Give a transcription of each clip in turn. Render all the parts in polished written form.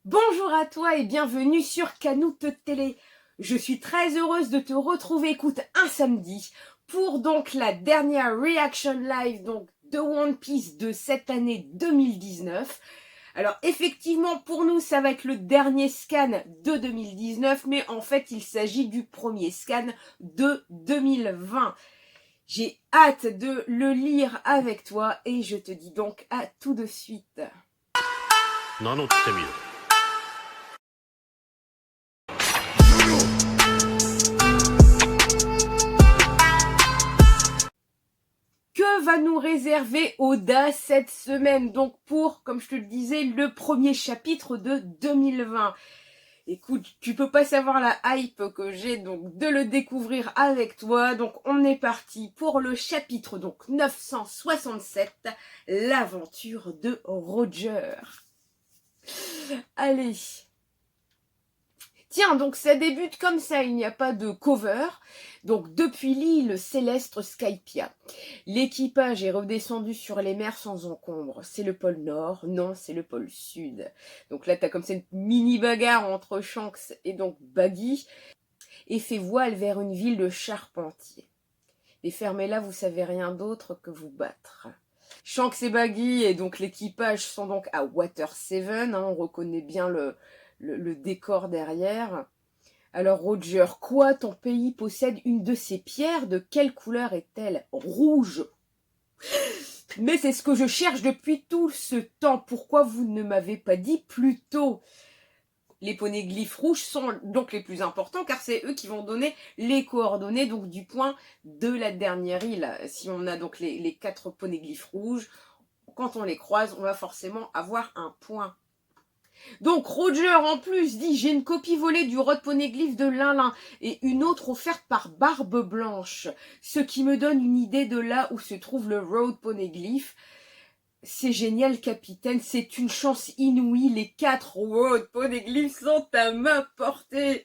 Bonjour à toi et bienvenue sur Canoute Télé. Je suis très heureuse de te retrouver, écoute, un samedi pour donc la dernière reaction live donc de One Piece de cette année 2019. Alors effectivement pour nous ça va être le dernier scan de 2019 mais en fait il s'agit du premier scan de 2020. J'ai hâte de le lire avec toi et je te dis donc à tout de suite. Que va nous réserver Oda cette semaine, donc pour, comme je te le disais, le premier chapitre de 2020. Écoute, tu peux pas savoir la hype que j'ai donc de le découvrir avec toi. Donc on est parti pour le chapitre donc 967, l'aventure de Roger. Allez. Tiens, donc ça débute comme ça, il n'y a pas de cover. Donc depuis l'île céleste Skypia, l'équipage est redescendu sur les mers sans encombre. C'est le pôle Nord, non, c'est le pôle Sud. Donc là, t'as comme ça une mini bagarre entre Shanks et donc Baggy, et fait voile vers une ville de charpentiers. Et fermez-la, vous savez rien d'autre que vous battre. Shanks et Baggy et donc l'équipage sont donc à Water 7, hein, on reconnaît bien le décor derrière. Alors Roger, quoi, ton pays possède une de ces pierres? De quelle couleur est-elle? Rouge. Mais c'est ce que je cherche depuis tout ce temps. Pourquoi vous ne m'avez pas dit plus tôt? Les poneglyphes rouges sont donc les plus importants car c'est eux qui vont donner les coordonnées donc du point de la dernière île. Si on a donc les 4 poneglyphes rouges, quand on les croise, on va forcément avoir un point. Donc Roger en plus dit: j'ai une copie volée du Road Poneglyph de Linlin et une autre offerte par Barbe Blanche, ce qui me donne une idée de là où se trouve le Road Poneglyph. C'est génial, capitaine, c'est une chance inouïe, les 4 Road Poneglyphs sont à ma portée.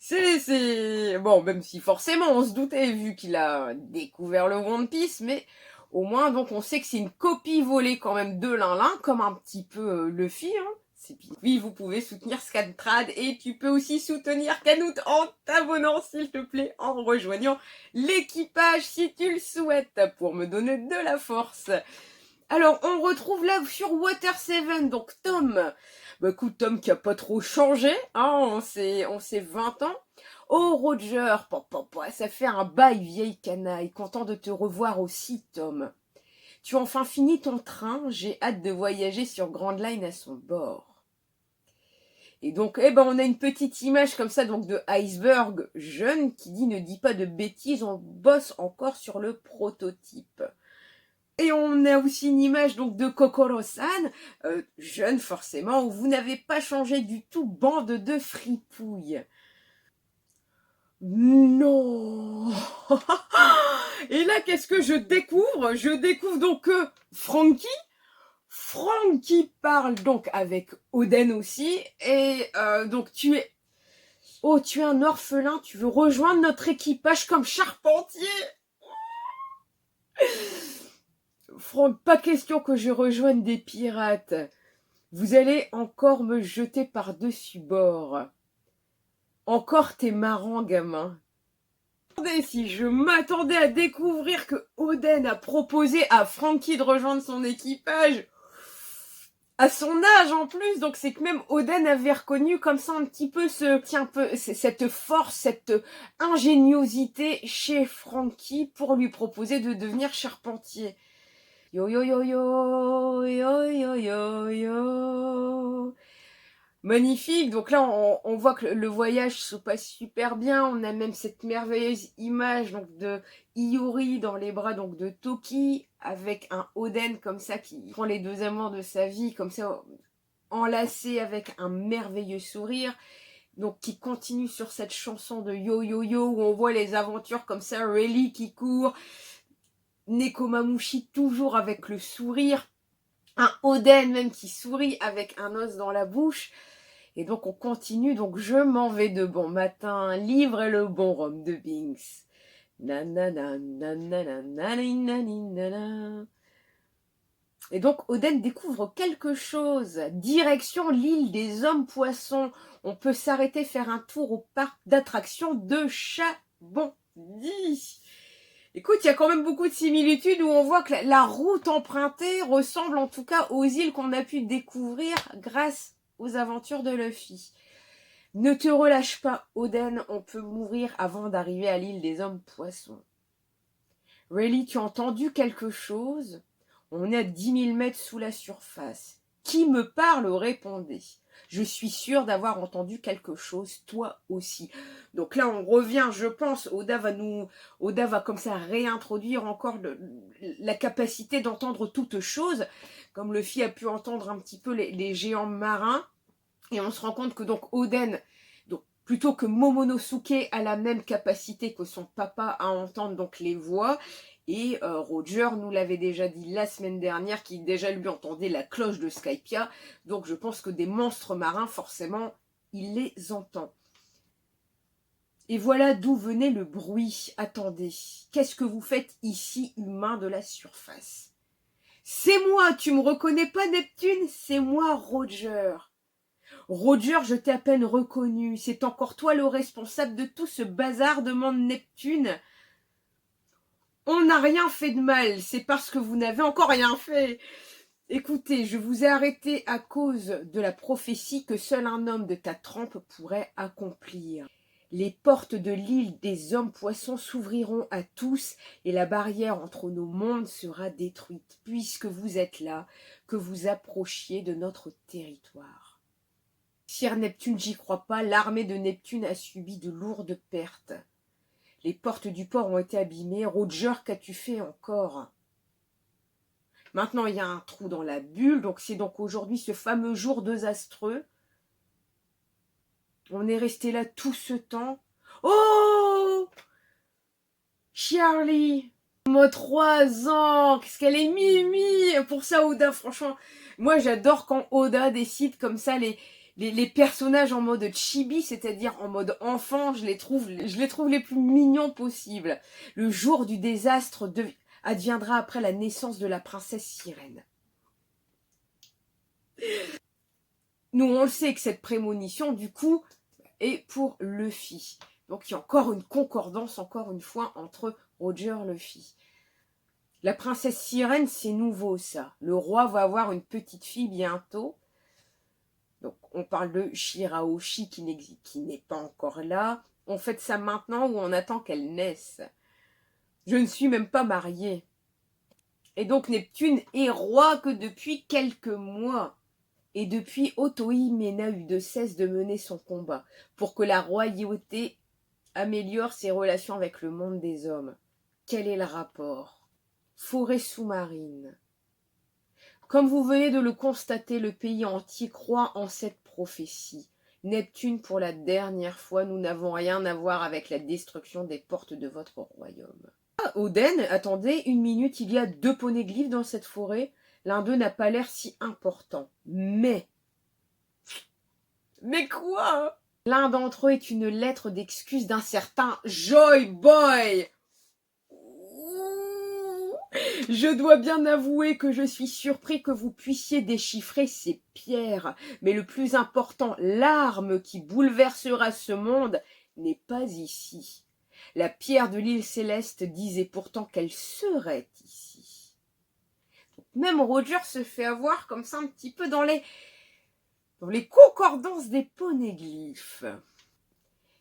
C'est... Bon, même si forcément on se doutait vu qu'il a découvert le One Piece, mais au moins donc on sait que c'est une copie volée quand même de Linlin, comme un petit peu Luffy, hein. Oui, vous pouvez soutenir Scantrad et tu peux aussi soutenir Canoute en t'abonnant s'il te plaît, en rejoignant l'équipage si tu le souhaites pour me donner de la force. Alors on retrouve là sur Water 7, donc Tom. Bah écoute, Tom qui a pas trop changé, hein, on s'est 20 ans. Oh Roger, papa, ça fait un bail vieille canaille, content de te revoir aussi Tom. Tu as enfin fini ton train, j'ai hâte de voyager sur Grand Line à son bord. Et donc, on a une petite image comme ça, donc de Iceberg jeune qui dit: ne dis pas de bêtises, on bosse encore sur le prototype. Et on a aussi une image donc de Kokoro-san, jeune forcément, où vous n'avez pas changé du tout, bande de fripouilles. Non. Et là, qu'est-ce que je découvre? Je découvre donc que Frankie parle donc avec Oden aussi, et donc tu es un orphelin, tu veux rejoindre notre équipage comme charpentier? Franck, pas question que je rejoigne des pirates. Vous allez encore me jeter par-dessus bord. Encore t'es marrant, gamin. Si je m'attendais à découvrir que Oden a proposé à Frankie de rejoindre son équipage, à son âge en plus, donc c'est que même Oden avait reconnu comme ça un petit peu cette force, cette ingéniosité chez Frankie pour lui proposer de devenir charpentier. Yo yo yo yo, yo yo yo yo. Magnifique, donc là on voit que le voyage se passe super bien, on a même cette merveilleuse image donc de Iori dans les bras donc de Toki, avec un Oden comme ça qui prend les deux amants de sa vie comme ça enlacés avec un merveilleux sourire, donc qui continue sur cette chanson de Yo Yo Yo où on voit les aventures comme ça, Rayleigh qui court, Nekomamushi toujours avec le sourire, un Oden même qui sourit avec un os dans la bouche. Et donc on continue, donc je m'en vais de bon matin, livre le bon rhum de Binks. Nanana, nanana, nanana, nanana. Et donc Oden découvre quelque chose. Direction l'île des hommes poissons. On peut s'arrêter faire un tour au parc d'attractions de Chabondi. Écoute, il y a quand même beaucoup de similitudes où on voit que la route empruntée ressemble en tout cas aux îles qu'on a pu découvrir grâce aux aventures de Luffy. Ne te relâche pas, Oden, on peut mourir avant d'arriver à l'île des hommes poissons. Rayleigh, tu as entendu quelque chose? On est à 10 000 mètres sous la surface. Qui me parle? Répondez. Je suis sûre d'avoir entendu quelque chose, toi aussi. Donc là, on revient, je pense, Oda va comme ça réintroduire encore la capacité d'entendre toutes choses, comme Luffy a pu entendre un petit peu les géants marins. Et on se rend compte que donc Oden, donc plutôt que Momonosuke, a la même capacité que son papa à entendre donc les voix. Et Roger nous l'avait déjà dit la semaine dernière, qu'il déjà lui entendait la cloche de Skypia. Donc je pense que des monstres marins, forcément, il les entend. Et voilà d'où venait le bruit. Attendez, qu'est-ce que vous faites ici, humain de la surface? C'est moi, tu me reconnais pas, Neptune? C'est moi, Roger. Roger, je t'ai à peine reconnu. C'est encore toi le responsable de tout ce bazar, demande Neptune. On n'a rien fait de mal, c'est parce que vous n'avez encore rien fait. Écoutez, je vous ai arrêté à cause de la prophétie que seul un homme de ta trempe pourrait accomplir. Les portes de l'île des hommes poissons s'ouvriront à tous et la barrière entre nos mondes sera détruite, puisque vous êtes là, que vous approchiez de notre territoire. Sire Neptune, j'y crois pas, l'armée de Neptune a subi de lourdes pertes. Les portes du port ont été abîmées. Roger, qu'as-tu fait encore? Maintenant, il y a un trou dans la bulle. Donc, c'est donc aujourd'hui ce fameux jour désastreux. On est resté là tout ce temps. Oh, Charlie, moi 3 ans. Qu'est-ce qu'elle est mimi. Pour ça, Oda, franchement, moi, j'adore quand Oda décide comme ça les personnages en mode chibi, c'est-à-dire en mode enfant, je les trouve les plus mignons possibles. Le jour du désastre adviendra après la naissance de la princesse sirène. Nous, on le sait que cette prémonition, du coup, est pour Luffy. Donc, il y a encore une concordance, encore une fois, entre Roger et Luffy. La princesse sirène, c'est nouveau, ça. Le roi va avoir une petite fille bientôt. Donc, on parle de Shirahoshi qui n'est pas encore là. On fait ça maintenant ou on attend qu'elle naisse. Je ne suis même pas mariée. Et donc, Neptune est roi que depuis quelques mois. Et depuis, Otohime n'a eu de cesse de mener son combat pour que la royauté améliore ses relations avec le monde des hommes. Quel est le rapport? Forêt sous-marine. Comme vous venez de le constater, le pays entier croit en cette prophétie. Neptune, pour la dernière fois, nous n'avons rien à voir avec la destruction des portes de votre royaume. Ah, Oden, attendez, 1 minute, il y a 2 poneglyphes dans cette forêt. L'un d'eux n'a pas l'air si important. Mais quoi? L'un d'entre eux est une lettre d'excuse d'un certain Joy Boy. Je dois bien avouer que je suis surpris que vous puissiez déchiffrer ces pierres. Mais le plus important, l'arme qui bouleversera ce monde n'est pas ici. La pierre de l'île céleste disait pourtant qu'elle serait ici. Même Roger se fait avoir comme ça un petit peu dans les concordances des poneglyphes.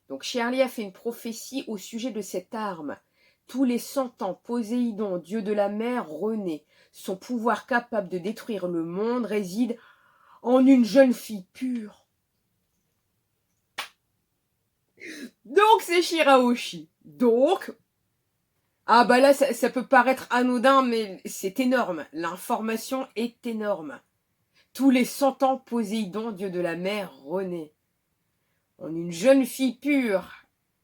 Donc Charlie a fait une prophétie au sujet de cette arme. Tous les 100 ans, Poséidon, dieu de la mer, renaît. Son pouvoir capable de détruire le monde réside en une jeune fille pure. Donc c'est Shirahoshi. Donc, ah bah là ça peut paraître anodin, mais c'est énorme. L'information est énorme. Tous les 100 ans, Poséidon, dieu de la mer, renaît. En une jeune fille pure.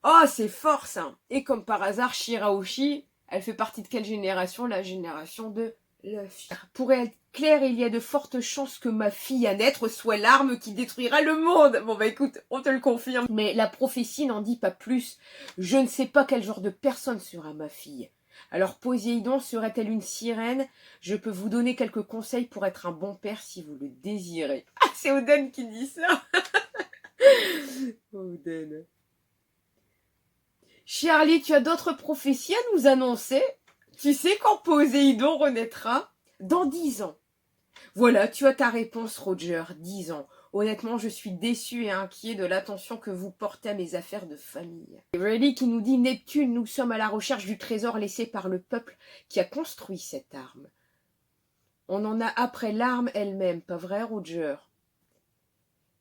Oh, c'est fort ça. Et comme par hasard, Shirahoshi, elle fait partie de quelle génération? La génération de Luffy. Pour être clair, il y a de fortes chances que ma fille à naître soit l'arme qui détruira le monde. Bon bah écoute, on te le confirme. Mais la prophétie n'en dit pas plus. Je ne sais pas quel genre de personne sera ma fille. Alors Poséidon serait-elle une sirène? Je peux vous donner quelques conseils pour être un bon père si vous le désirez. Ah, c'est Oden qui dit ça. Oden. Charlie, tu as d'autres prophéties à nous annoncer? Tu sais quand Poséidon renaîtra? Dans 10 ans. Voilà, tu as ta réponse, Roger. 10 ans. Honnêtement, je suis déçu et inquiet de l'attention que vous portez à mes affaires de famille. Rayleigh qui nous dit Neptune, nous sommes à la recherche du trésor laissé par le peuple qui a construit cette arme. On en a après l'arme elle-même, pas vrai, Roger?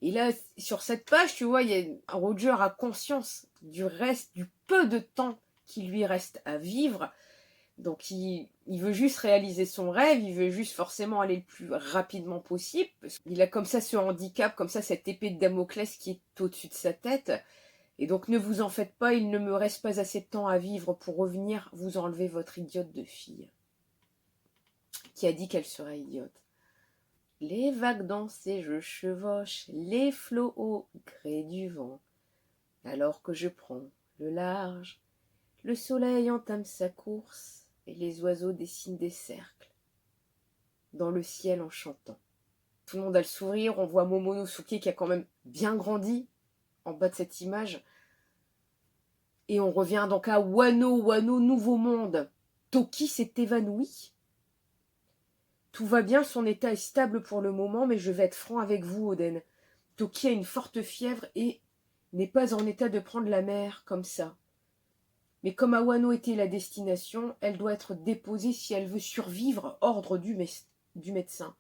Et là, sur cette page, tu vois, Roger a conscience du reste, du peu de temps qui lui reste à vivre. Donc il veut juste réaliser son rêve, il veut juste forcément aller le plus rapidement possible. Parce qu'il a comme ça ce handicap, comme ça cette épée de Damoclès qui est au-dessus de sa tête. Et donc ne vous en faites pas, il ne me reste pas assez de temps à vivre pour revenir vous enlever votre idiote de fille. Qui a dit qu'elle serait idiote? Les vagues dansent et je chevauche, les flots au gré du vent. Alors que je prends le large, le soleil entame sa course. Et les oiseaux dessinent des cercles dans le ciel en chantant. Tout le monde a le sourire, on voit Momonosuke qui a quand même bien grandi en bas de cette image. Et on revient donc à Wano, nouveau monde. Toki s'est évanoui. Tout va bien, son état est stable pour le moment, mais je vais être franc avec vous, Oden. Toki a une forte fièvre et n'est pas en état de prendre la mer comme ça. Mais comme Wano était la destination, elle doit être déposée si elle veut survivre, ordre du médecin.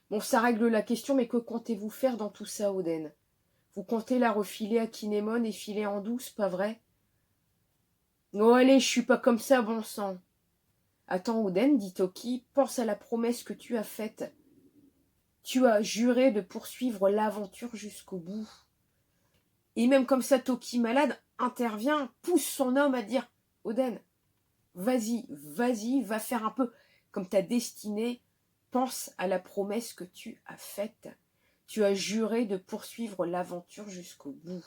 Bon, ça règle la question, mais que comptez-vous faire dans tout ça, Oden? Vous comptez la refiler à Kinemon et filer en douce, pas vrai? Oh allez, je suis pas comme ça, bon sang. Attends, Oden, dit Toki, pense à la promesse que tu as faite. Tu as juré de poursuivre l'aventure jusqu'au bout. Et même comme ça, Toki malade intervient, pousse son homme à dire « Oden, vas-y, va faire un peu comme ta destinée, pense à la promesse que tu as faite. Tu as juré de poursuivre l'aventure jusqu'au bout. »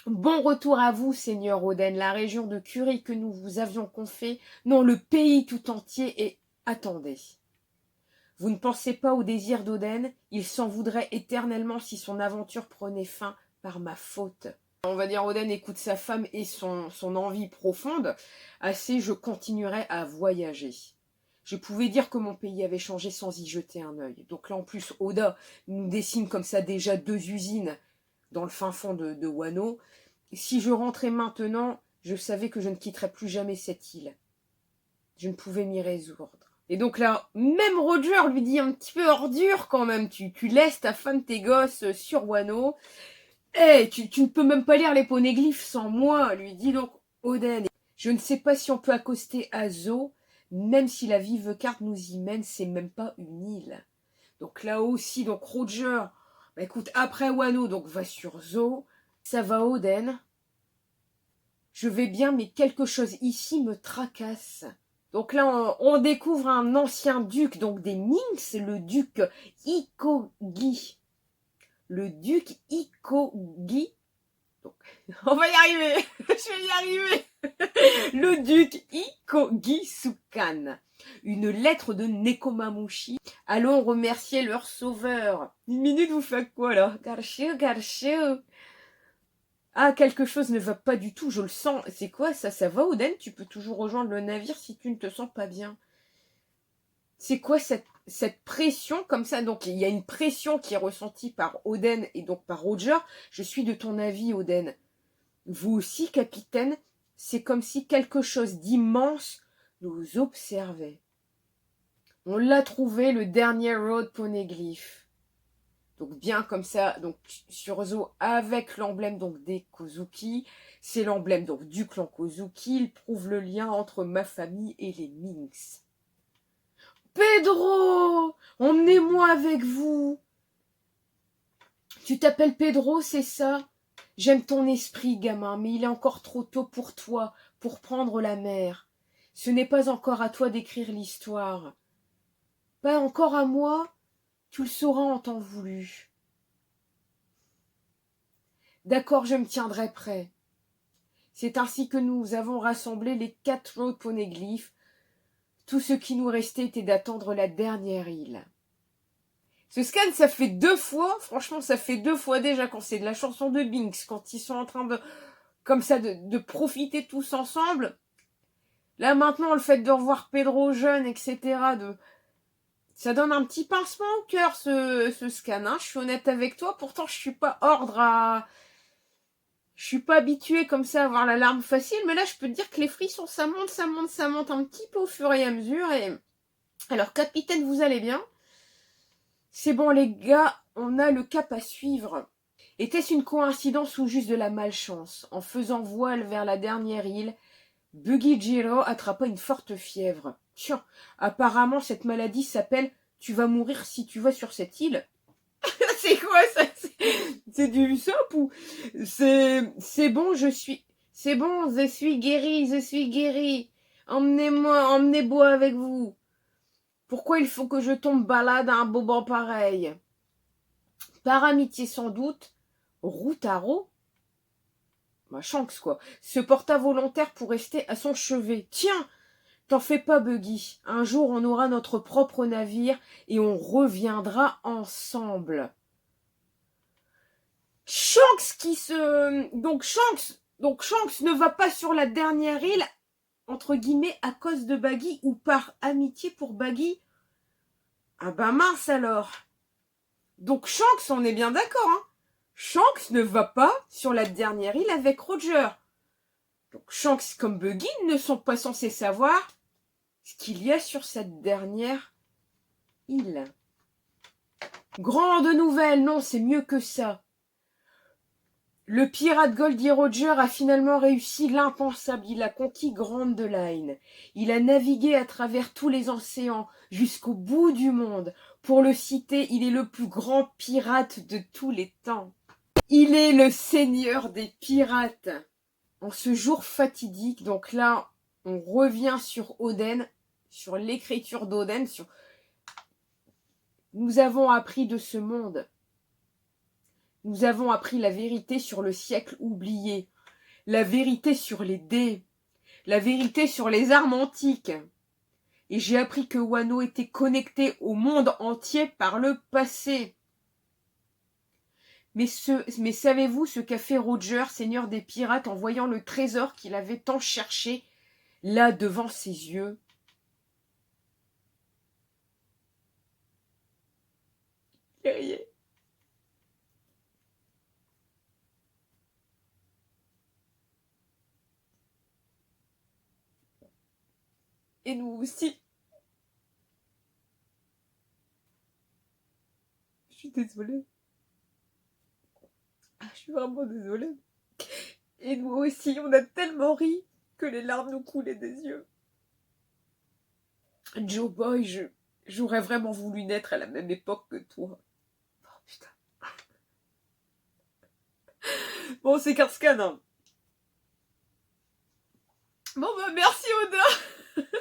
Bon retour à vous, Seigneur Oden, la région de Curie que nous vous avions confiée, non, le pays tout entier, et attendez. Vous ne pensez pas au désir d'Oden? Il s'en voudrait éternellement si son aventure prenait fin par ma faute. On va dire Oden écoute sa femme et son envie profonde. Assez, je continuerai à voyager. Je pouvais dire que mon pays avait changé sans y jeter un œil. Donc là, en plus, Oda nous dessine comme ça déjà 2 usines dans le fin fond de Wano. Si je rentrais maintenant, je savais que je ne quitterais plus jamais cette île. Je ne pouvais m'y résoudre. Et donc là, même Roger lui dit un petit peu ordure quand même. Tu laisses ta femme, tes gosses sur Wano. Tu ne peux même pas lire les poneglyphes sans moi, lui dit donc Oden. Je ne sais pas si on peut accoster à Zo, même si la vive carte nous y mène, c'est même pas une île. Donc là aussi, donc Roger, bah écoute, après Wano, donc va sur Zo. Ça va, Oden? Je vais bien, mais quelque chose ici me tracasse. Donc là, on découvre un ancien duc, donc des Minx, le duc Ikogi. Le duc Ikogi. Donc, on va y arriver. Je vais y arriver. Le duc Ikogi Sukan. Une lettre de Nekomamushi. Allons remercier leur sauveur. Une minute, vous faites quoi là? Garchou. Ah, quelque chose ne va pas du tout, je le sens. C'est quoi ça? Ça va, Oden? Tu peux toujours rejoindre le navire si tu ne te sens pas bien. C'est quoi cette pression comme ça? Donc, il y a une pression qui est ressentie par Oden et donc par Roger. Je suis de ton avis, Oden. Vous aussi, capitaine, c'est comme si quelque chose d'immense nous observait. On l'a trouvé, le dernier Road Poneglyph. Donc bien comme ça, donc sur Zo avec l'emblème donc des Kozuki, c'est l'emblème donc du clan Kozuki, il prouve le lien entre ma famille et les Minx. Pedro, emmenez-moi avec vous. Tu t'appelles Pedro, c'est ça? J'aime ton esprit, gamin, mais il est encore trop tôt pour toi, pour prendre la mer. Ce n'est pas encore à toi d'écrire l'histoire. Pas encore à moi? Tu le sauras en temps voulu. D'accord, je me tiendrai prêt. C'est ainsi que nous avons rassemblé les 4 autres poneglyphes. Tout ce qui nous restait était d'attendre la dernière île. Ce scan, ça fait 2 fois, franchement, ça fait 2 fois déjà quand c'est de la chanson de Binks, quand ils sont en train de, comme ça, de profiter tous ensemble. Là, maintenant, le fait de revoir Pedro jeune, etc., ça donne un petit pincement au cœur, ce scan, hein. Je suis honnête avec toi, pourtant, je suis pas je suis pas habituée comme ça à avoir la larme facile, mais là, je peux te dire que les frissons, ça monte, ça monte, ça monte un petit peu au fur et à mesure. Et alors, capitaine, vous allez bien? C'est bon, les gars, on a le cap à suivre. Était-ce une coïncidence ou juste de la malchance? En faisant voile vers la dernière île, Buggy Jiro attrapa une forte fièvre. Tiens, apparemment, cette maladie s'appelle « Tu vas mourir si tu vas sur cette île ». C'est quoi ça? C'est du sop ou c'est bon, c'est bon, je suis guéri, je suis guéri. Emmenez-moi, emmenez-moi avec vous. Pourquoi il faut que je tombe balade à un boban pareil? Par amitié sans doute, Routaro, bah Shanks quoi, se porta volontaire pour rester à son chevet. Tiens, t'en fais pas, Buggy. Un jour on aura notre propre navire et on reviendra ensemble. Shanks qui se... Donc Shanks ne va pas sur la dernière île, entre guillemets, à cause de Baggy ou par amitié pour Baggy. Ah ben mince alors. Donc Shanks, on est bien d'accord, hein. Shanks ne va pas sur la dernière île avec Roger. Donc Shanks comme Buggy ne sont pas censés savoir ce qu'il y a sur cette dernière île. Grande nouvelle, non, c'est mieux que ça. Le pirate Goldie Roger a finalement réussi l'impensable. Il a conquis Grande Line. Il a navigué à travers tous les océans, jusqu'au bout du monde. Pour le citer, il est le plus grand pirate de tous les temps. Il est le seigneur des pirates. En ce jour fatidique, donc là, on revient sur Oden, sur l'écriture d'Oden, sur... Nous avons appris de ce monde. Nous avons appris la vérité sur le siècle oublié, la vérité sur les dés, la vérité sur les armes antiques. Et j'ai appris que Wano était connecté au monde entier par le passé. Mais savez-vous ce qu'a fait Roger, seigneur des pirates, en voyant le trésor qu'il avait tant cherché, là devant ses yeux? Guerrier. Et nous aussi. Je suis désolée. Je suis vraiment désolée. Et nous aussi, on a tellement ri que les larmes nous coulaient des yeux. Joe Boy, j'aurais vraiment voulu naître à la même époque que toi. Oh putain. Bon, c'est Karskan, hein. Bon, bah merci Oda.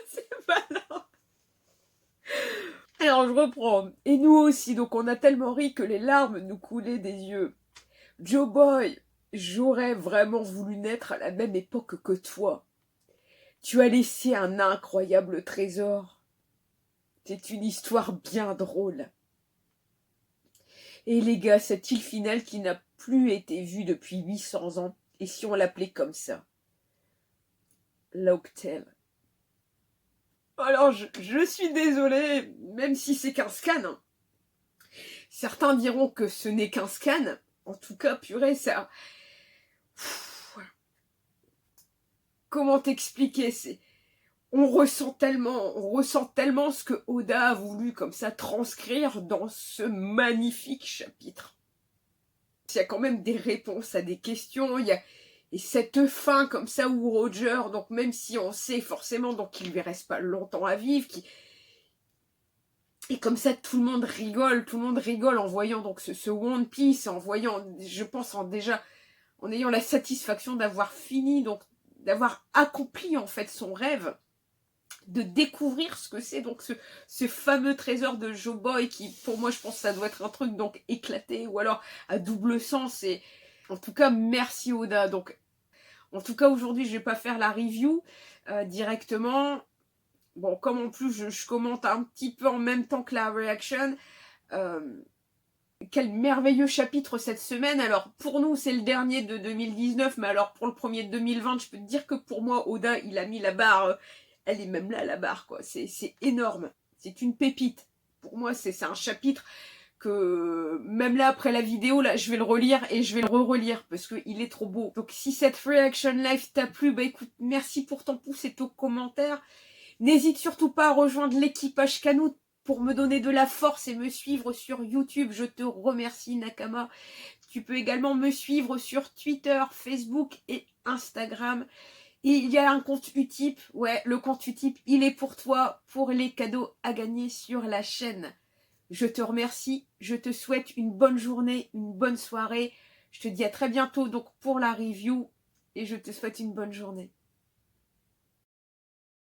C'est malin. Alors, je reprends. Et nous aussi, donc on a tellement ri que les larmes nous coulaient des yeux. Joe Boy, j'aurais vraiment voulu naître à la même époque que toi. Tu as laissé un incroyable trésor. C'est une histoire bien drôle. Et les gars, cette île finale qui n'a plus été vue depuis 800 ans, et si on l'appelait comme ça? Locktail. Alors, je suis désolée, même si c'est qu'un scan. Hein. Certains diront que ce n'est qu'un scan. En tout cas, purée, ça... Comment t'expliquer? On ressent tellement ce que Oda a voulu comme ça transcrire dans ce magnifique chapitre. Il y a quand même des réponses à des questions, et cette fin comme ça où Roger, donc même si on sait forcément donc qu'il lui reste pas longtemps à vivre, et comme ça tout le monde rigole en voyant donc ce One Piece, en voyant, je pense déjà en ayant la satisfaction d'avoir fini, donc d'avoir accompli en fait son rêve, de découvrir ce que c'est donc ce fameux trésor de Joe Boy qui pour moi je pense que ça doit être un truc donc éclaté ou alors à double sens, et En tout cas, merci Oda. Donc, en tout cas, aujourd'hui, je vais pas faire la review directement. Bon, comme en plus, je commente un petit peu en même temps que la reaction. Quel merveilleux chapitre cette semaine. Alors, pour nous, c'est le dernier de 2019, mais alors pour le premier de 2020, je peux te dire que pour moi, Oda, il a mis la barre. Elle est même là, la barre, quoi. C'est énorme. C'est une pépite. Pour moi, c'est un chapitre que même là après la vidéo là je vais le relire et je vais le re-relire parce qu'il est trop beau. Donc si cette Reaction Live t'a plu, bah écoute, merci pour ton pouce et ton commentaire. N'hésite surtout pas à rejoindre l'équipage Canout pour me donner de la force et me suivre sur YouTube. Je te remercie Nakama. Tu peux également me suivre sur Twitter, Facebook et Instagram. Et il y a un compte Utip. Ouais, le compte Utip, il est pour toi, pour les cadeaux à gagner sur la chaîne. Je te remercie, je te souhaite une bonne journée, une bonne soirée. Je te dis à très bientôt donc pour la review et je te souhaite une bonne journée.